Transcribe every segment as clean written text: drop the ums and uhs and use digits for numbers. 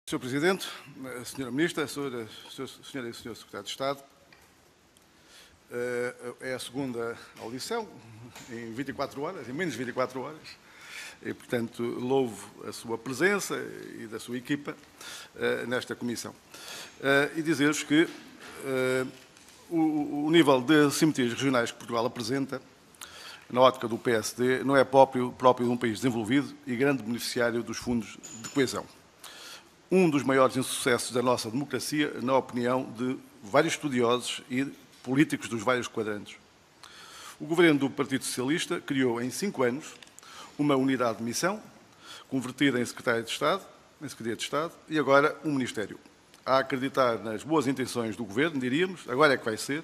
Sr. Presidente, Sra. Ministra, Sra. e Sr. Secretário de Estado, é a segunda audição em 24 horas, em menos de 24 horas, e, portanto, louvo a sua presença e da sua equipa nesta comissão. E dizer-vos que o nível de assimetrias regionais que Portugal apresenta, na ótica do PSD, não é próprio de um país desenvolvido e grande beneficiário dos fundos de coesão. Um dos maiores insucessos da nossa democracia, na opinião de vários estudiosos e políticos dos vários quadrantes. O governo do Partido Socialista criou em 5 anos uma unidade de missão, convertida em Secretaria de Estado, e agora um Ministério. A acreditar nas boas intenções do governo, diríamos, agora é que vai ser,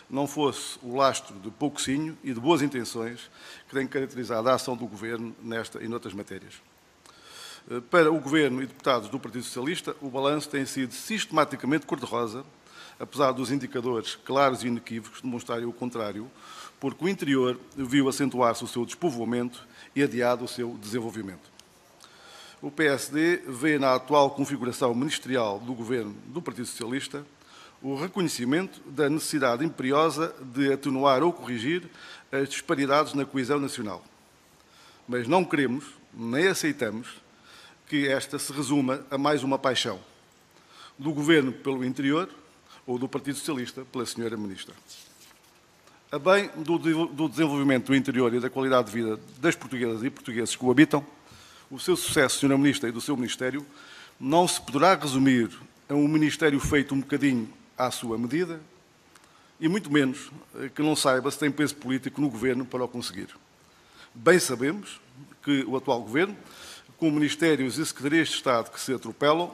não fosse o lastro de poucocinho e de boas intenções que tem caracterizado a ação do governo nesta e noutras matérias. Para o Governo e deputados do Partido Socialista, o balanço tem sido sistematicamente cor-de-rosa, apesar dos indicadores claros e inequívocos demonstrarem o contrário, porque o interior viu acentuar-se o seu despovoamento e adiado o seu desenvolvimento. O PSD vê na atual configuração ministerial do Governo do Partido Socialista o reconhecimento da necessidade imperiosa de atenuar ou corrigir as disparidades na coesão nacional. Mas não queremos, nem aceitamos, que esta se resuma a mais uma paixão do Governo pelo interior ou do Partido Socialista pela Sra. Ministra. A bem do desenvolvimento do interior e da qualidade de vida das portuguesas e portugueses que o habitam, o seu sucesso, Sra. Ministra, e do seu Ministério não se poderá resumir a um Ministério feito um bocadinho à sua medida e muito menos que não saiba se tem peso político no Governo para o conseguir. Bem sabemos que o atual Governo, com ministérios e secretarias de Estado que se atropelam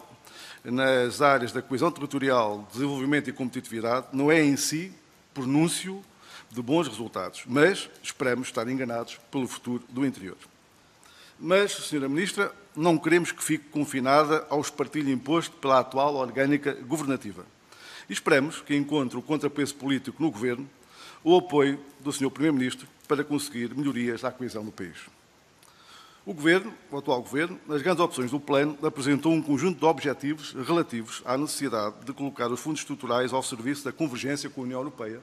nas áreas da coesão territorial, desenvolvimento e competitividade, não é em si pronúncio de bons resultados, mas esperamos estar enganados pelo futuro do interior. Mas, Sra. Ministra, não queremos que fique confinada ao espartilho imposto pela atual orgânica governativa. E esperamos que encontre o contrapeso político no Governo o apoio do Sr. Primeiro-Ministro para conseguir melhorias à coesão do país. O atual Governo, nas grandes opções do plano, apresentou um conjunto de objetivos relativos à necessidade de colocar os fundos estruturais ao serviço da convergência com a União Europeia,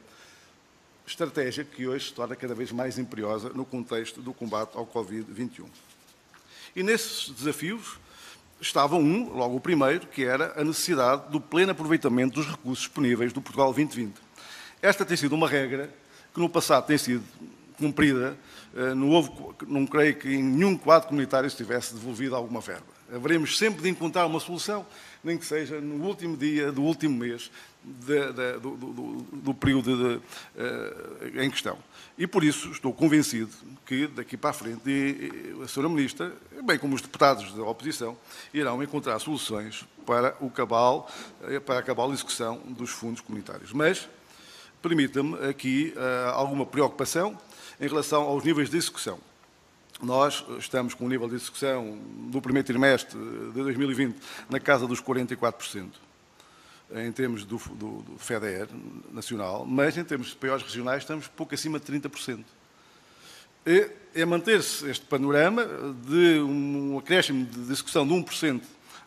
estratégia que hoje se torna cada vez mais imperiosa no contexto do combate ao Covid-21. E nesses desafios estava logo o primeiro, que era a necessidade do pleno aproveitamento dos recursos disponíveis do Portugal 2020. Esta tem sido uma regra que no passado tem sido cumprida, não creio que em nenhum quadro comunitário se tivesse devolvido alguma verba. Haveremos sempre de encontrar uma solução, nem que seja no último dia do último mês do período em questão. E por isso estou convencido que daqui para a frente a Sra. Ministra, bem como os deputados da oposição, irão encontrar soluções para a cabal execução dos fundos comunitários. Mas permita-me aqui alguma preocupação em relação aos níveis de execução. Nós estamos com um nível de execução do primeiro trimestre de 2020 na casa dos 44%, em termos do FEDER nacional, mas em termos de POs regionais estamos pouco acima de 30%. É manter-se este panorama de um acréscimo de execução de 1%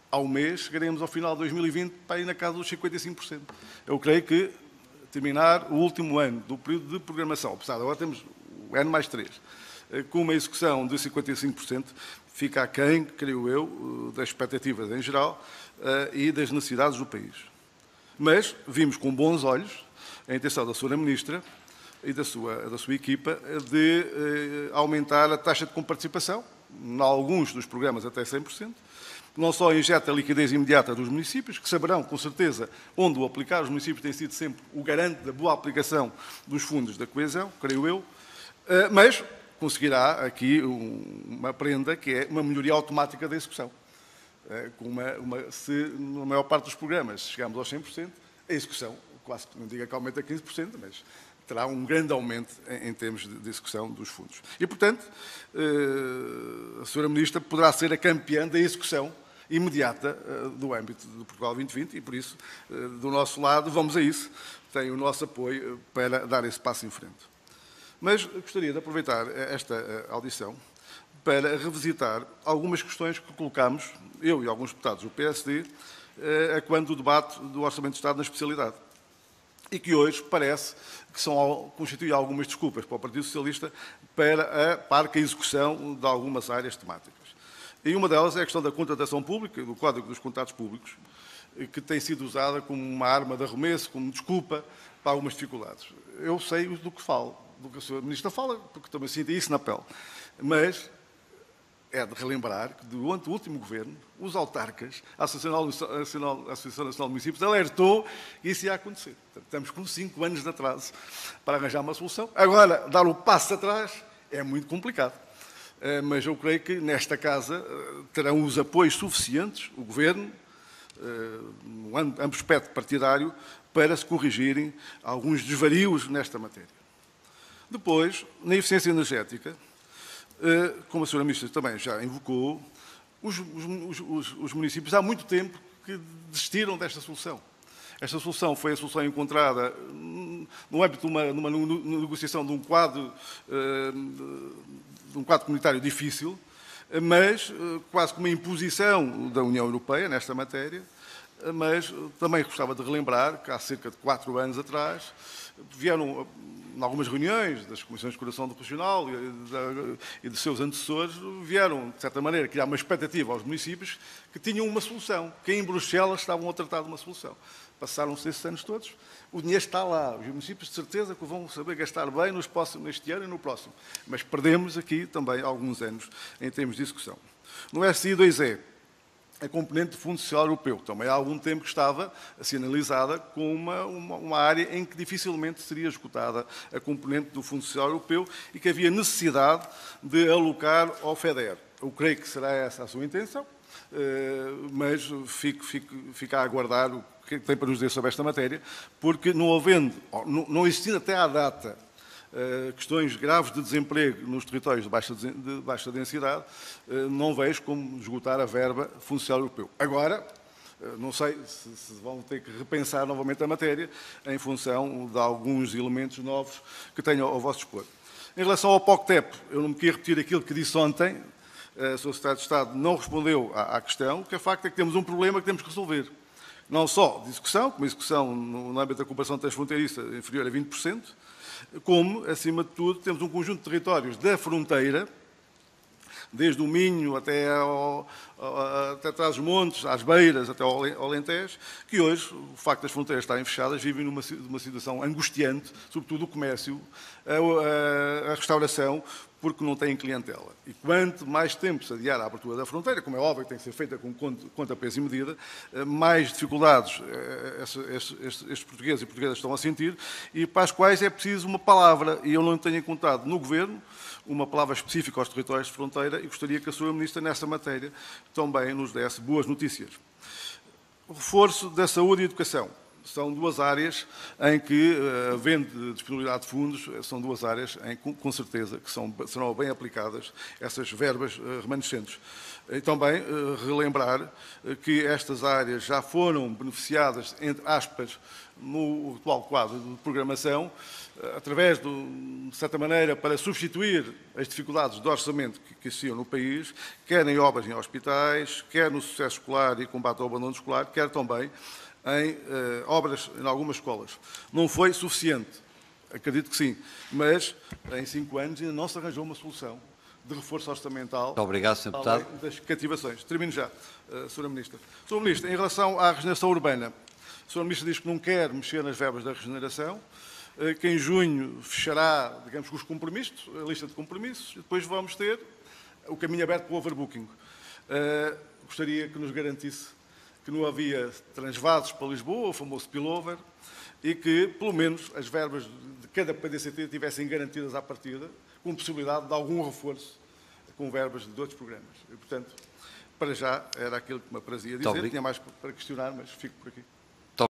ao mês, chegaremos ao final de 2020 para ir na casa dos 55%. Eu creio que terminar o último ano do período de programação, apesar de agora temos o N mais 3, com uma execução de 55%, fica aquém, creio eu, das expectativas em geral e das necessidades do país. Mas vimos com bons olhos a intenção da Sra. Ministra e da sua equipa de aumentar a taxa de comparticipação, em alguns dos programas até 100%, não só injeta a liquidez imediata dos municípios, que saberão, com certeza, onde o aplicar. Os municípios têm sido sempre o garante da boa aplicação dos fundos da coesão, creio eu, mas conseguirá aqui uma prenda que é uma melhoria automática da execução. Se na maior parte dos programas chegamos aos 100%, a execução, quase que não diga que aumenta a 15%, mas terá um grande aumento em termos de execução dos fundos. E, portanto, a Sra. Ministra poderá ser a campeã da execução imediata do âmbito do Portugal 2020 e, por isso, do nosso lado, vamos a isso. Tem o nosso apoio para dar esse passo em frente. Mas gostaria de aproveitar esta audição para revisitar algumas questões que colocámos, eu e alguns deputados do PSD, quando do debate do Orçamento de Estado na especialidade. E que hoje parece que constituem algumas desculpas para o Partido Socialista para a parca execução de algumas áreas temáticas. E uma delas é a questão da contratação pública, do Código dos Contratos Públicos, que tem sido usada como uma arma de arremesso, como desculpa para algumas dificuldades. Eu sei do que falo, do que a Sra. Ministra fala, porque também sinto isso na pele. Mas é de relembrar que, durante o último governo, os autarcas, a Associação Nacional de Municípios, alertou que isso ia acontecer. Portanto, estamos com 5 anos de atraso para arranjar uma solução. Agora, dar o passo atrás é muito complicado. Mas eu creio que nesta Casa terão os apoios suficientes, o Governo, no amplo espectro partidário, para se corrigirem alguns desvarios nesta matéria. Depois, na eficiência energética, como a Sra. Ministra também já invocou, os municípios há muito tempo que desistiram desta solução. Esta solução foi a solução encontrada no âmbito de uma negociação de um quadro comunitário difícil, mas quase como uma imposição da União Europeia nesta matéria. Mas também gostava de relembrar que há cerca de 4 anos atrás vieram, em algumas reuniões das Comissões de Coordenação Regional e de seus antecessores, vieram, de certa maneira, criar uma expectativa aos municípios que tinham uma solução, que em Bruxelas estavam a tratar de uma solução. Passaram-se esses anos todos, o dinheiro está lá, os municípios de certeza que vão saber gastar bem neste ano e no próximo. Mas perdemos aqui também alguns anos em termos de execução. No SI2E, a componente do Fundo Social Europeu. Também há algum tempo que estava a ser analisada como uma área em que dificilmente seria esgotada a componente do Fundo Social Europeu e que havia necessidade de alocar ao FEDER. Eu creio que será essa a sua intenção, mas fico a aguardar o que tem para nos dizer sobre esta matéria, porque não existindo até à data questões graves de desemprego nos territórios de baixa densidade, não vejo como esgotar a verba Fundo Social Europeu. Agora, não sei se vão ter que repensar novamente a matéria em função de alguns elementos novos que tenham ao vosso dispor. Em relação ao POCTEP, eu não me queria repetir aquilo que disse ontem, a Sra. Secretária de Estado não respondeu à questão, que o facto é que temos um problema que temos que resolver. Não só de execução, como execução no âmbito da cooperação transfronteiriça inferior a 20%, como, acima de tudo, temos um conjunto de territórios da fronteira, desde o Minho até Trás-os-Montes, às Beiras, até ao Alentejo, que hoje, o facto das fronteiras estarem fechadas, vivem numa situação angustiante, sobretudo o comércio, a restauração, porque não têm clientela. E quanto mais tempo se adiar a abertura da fronteira, como é óbvio que tem que ser feita com conta, peso e medida, mais dificuldades estes portugueses e portuguesas estão a sentir e para as quais é preciso uma palavra. E eu não tenho encontrado no Governo uma palavra específica aos territórios de fronteira e gostaria que a Sra. Ministra, nessa matéria, também nos desse boas notícias. O reforço da saúde e educação. São 2 áreas em que, havendo disponibilidade de fundos, são 2 áreas em que, com certeza, que serão bem aplicadas essas verbas remanescentes. E também relembrar que estas áreas já foram beneficiadas, entre aspas, no atual quadro de programação, através, de certa maneira, para substituir as dificuldades de orçamento que existiam no país, quer em obras em hospitais, quer no sucesso escolar e combate ao abandono escolar, quer também em obras em algumas escolas. Não foi suficiente, acredito que sim, mas em 5 anos ainda não se arranjou uma solução de reforço orçamental. Muito obrigado, Sr. Deputado. Das cativações. Termino já, Sra. Ministra. Sra. Ministra, em relação à regeneração urbana, a Sra. Ministra diz que não quer mexer nas verbas da regeneração, que em junho fechará, digamos, os compromissos, a lista de compromissos, e depois vamos ter o caminho aberto para o overbooking. Gostaria que nos garantisse que não havia transvasos para Lisboa, o famoso spillover, e que, pelo menos, as verbas de cada PDCT tivessem garantidas à partida, com possibilidade de algum reforço com verbas de outros programas. E, portanto, para já, era aquilo que me aprazia dizer. Tinha mais para questionar, mas fico por aqui.